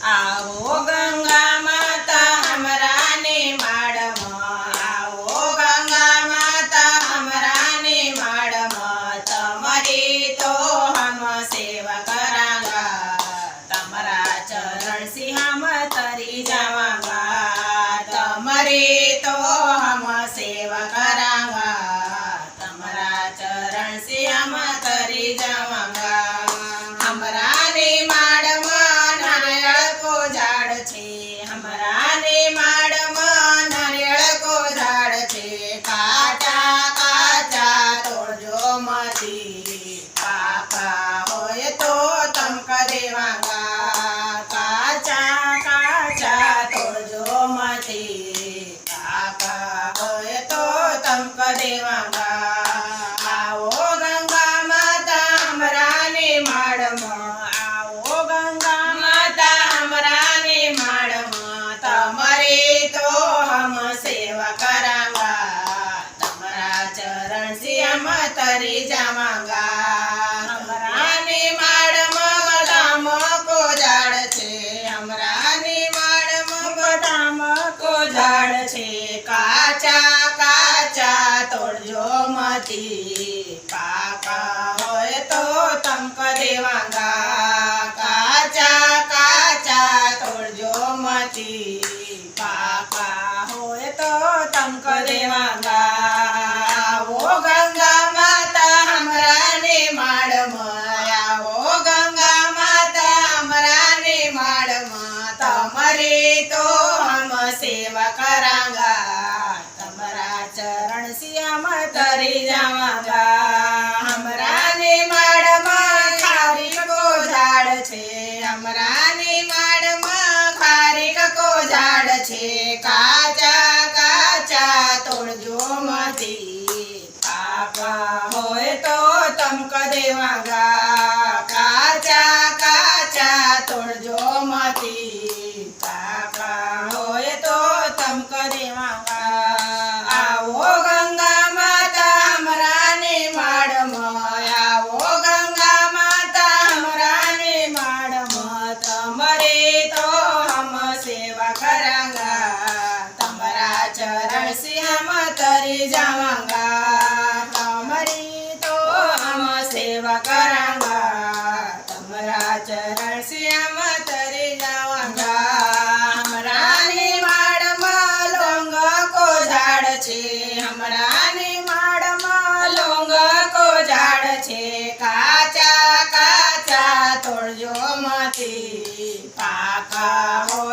आओ गंगा माता हमरा निमाड़ में, आओ गंगा माता हमरा निमाड़ में, तमरी तो हम सेवा करांगा, तमरा चरण से हम तरी जावांगा, तमरी तो हम सेवा करांगा, तमरा चरण से हम तरी जावांगा। हमरा निमाड़ में नारियल को झाड़ छे, हमरा निमाड़ में नारियल को झाड़ छे, काचा काचा तोड़जो मती, पाका होय तो तमका देवांगा, काचा काचा तोड़जो मती, पाका होय तो तमका देवांगा। आओ गंगा माता हमरा निमाड़ में, आओ गंगा माता हमरा निमाड़ में, तमरी तो हम सेवा करांगा, तमरा चरण से हम तरी जावांगा। हमरा निमाड़ में बदाम को झाड़ छे, हमरा निमाड़ में बदाम को झाड़ छे, काचा काचा तोड़जो मती, पाका होय तो तमका देवांगा, काचा काचा तोड़जो मती, पाका होय तो तमका देवांगा। आओ गंगा माता हमरा निमाड़ में, आओ गंगा माता हमरा निमाड़ में, तमरी तो हम सेवा करांगा, तमरा चरण से हम तरी जावांगा। हमरा निमाड़ में खारीक को झाड़ छे, हमरा निमाड़ में खारीक को झाड़ छे, काचा काचा तोड़जो मती, पाका होय तो तमका देवांगा, काचा काचा तोड़जो मती, पाका होय तो तमका देवांगा। आओ गंगा माता हमरा निमाड़ में, आओ गंगा माता हमरा निमाड़ में, तमरे तो हम सेवा करांगा, तमरा चरण से हम तरी जावांगा, तमरी तो हम सेवा करांगा, तमरा चरण से हम तरी जावांगा। हमरा निमाड़ में लौंग को झाड़ छे, हमरा निमाड़ में लौंग को झाड़ छे, काचा काचा तोड़जो मती, पाका हो